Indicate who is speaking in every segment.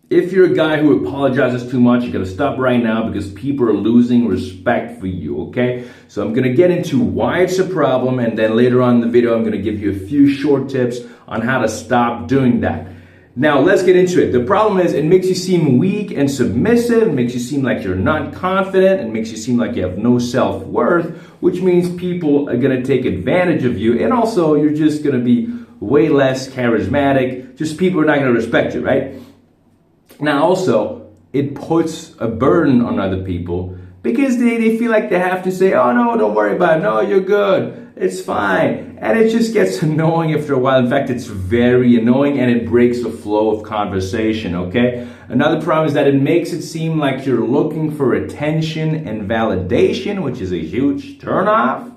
Speaker 1: if you're a guy who apologizes too much, you gotta stop right now because people are losing respect for you, okay? So I'm gonna get into why it's a problem, and then later on in the video, I'm gonna give you a few short tips on how to stop doing that. Now, let's get into it. The problem is it makes you seem weak and submissive, it makes you seem like you're not confident, it makes you seem like you have no self-worth, which means people are gonna take advantage of you, and also you're just gonna be way less charismatic, just people are not gonna respect you, right? Now also, it puts a burden on other people because they feel like they have to say, oh no, don't worry about it, no, you're good, it's fine. And it just gets annoying after a while. In fact, it's very annoying and it breaks the flow of conversation, okay? Another problem is that it makes it seem like you're looking for attention and validation, which is a huge turnoff.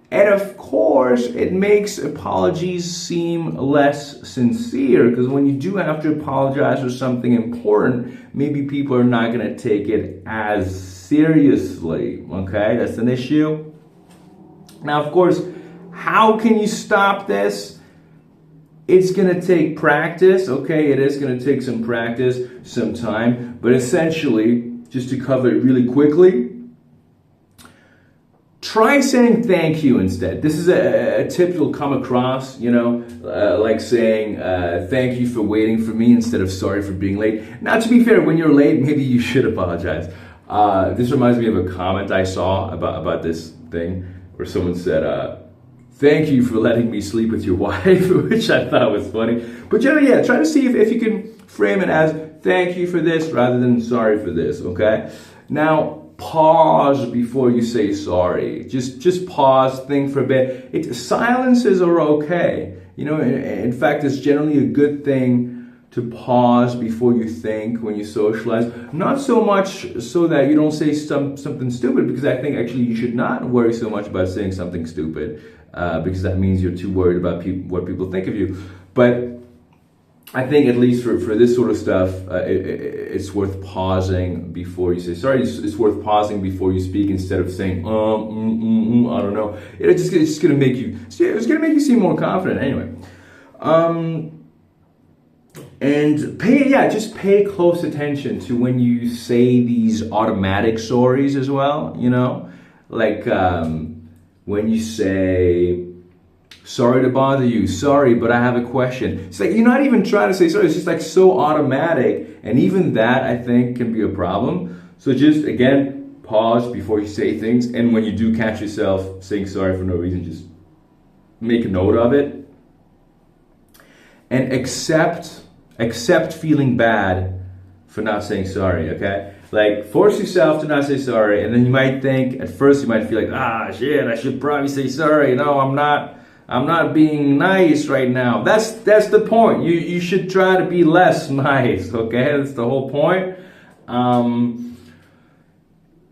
Speaker 1: And of course, it makes apologies seem less sincere because when you do have to apologize for something important, maybe people are not going to take it as seriously, okay? That's an issue. Now, of course, how can you stop this? It's going to take practice, okay? It is going to take some practice, some time, but essentially, just to cover it really quickly, try saying thank you instead. This is a tip you'll come across, you know, like saying thank you for waiting for me instead of sorry for being late. Now, to be fair, when you're late, maybe you should apologize. This reminds me of a comment I saw about this thing where someone said, thank you for letting me sleep with your wife, which I thought was funny. But generally, yeah, try to see if you can frame it as thank you for this rather than sorry for this, okay? Now, pause before you say sorry. Just pause, think for a bit. Silences are okay. You know, in fact, it's generally a good thing to pause before you think when you socialize. Not so much so that you don't say something stupid, because I think actually you should not worry so much about saying something stupid, because that means you're too worried about what people think of you. But I think at least for this sort of stuff, it's worth pausing before you say sorry. It's worth pausing before you speak instead of saying I don't know. It's just gonna make you. It's gonna make you seem more confident anyway. And just pay close attention to when you say these automatic sorries as well. You know, like when you say, sorry to bother you, sorry, but I have a question. It's like you're not even trying to say sorry, it's just like so automatic, and even that I think can be a problem. So just again, pause before you say things, and when you do catch yourself saying sorry for no reason, just make a note of it. And accept feeling bad for not saying sorry, okay? Like, force yourself to not say sorry, and then you might think, at first you might feel like, shit, I should probably say sorry. No, I'm not being nice right now. That's the point. You should try to be less nice, okay? That's the whole point. And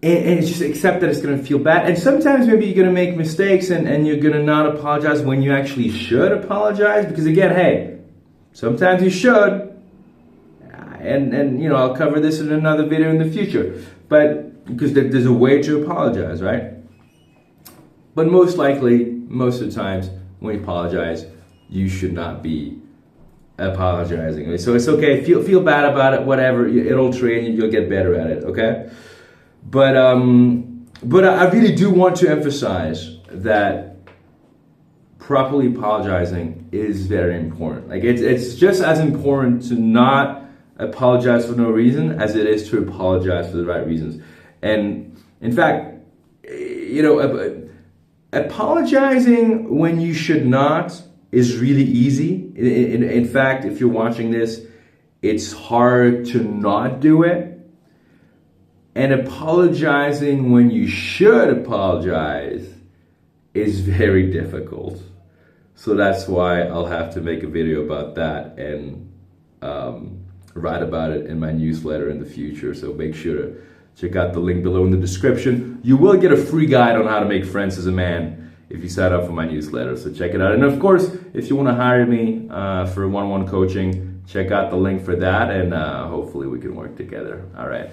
Speaker 1: just accept that it's gonna feel bad. And sometimes maybe you're gonna make mistakes and you're gonna not apologize when you actually should apologize. Because again, hey, sometimes you should. And you know, I'll cover this in another video in the future. But because there's a way to apologize, right? But most likely, most of the times, when you apologize, you should not be apologizing. So it's okay, feel bad about it, whatever, it'll train you, you'll get better at it, okay? But I really do want to emphasize that properly apologizing is very important. Like it's just as important to not apologize for no reason as it is to apologize for the right reasons. And in fact, you know, apologizing when you should not is really easy. In fact, if you're watching this, it's hard to not do it. And apologizing when you should apologize is very difficult. So that's why I'll have to make a video about that and write about it in my newsletter in the future. So make sure to check out the link below in the description. You will get a free guide on how to make friends as a man if you sign up for my newsletter. So check it out. And of course, if you want to hire me for one-on-one coaching, check out the link for that, and hopefully we can work together. All right.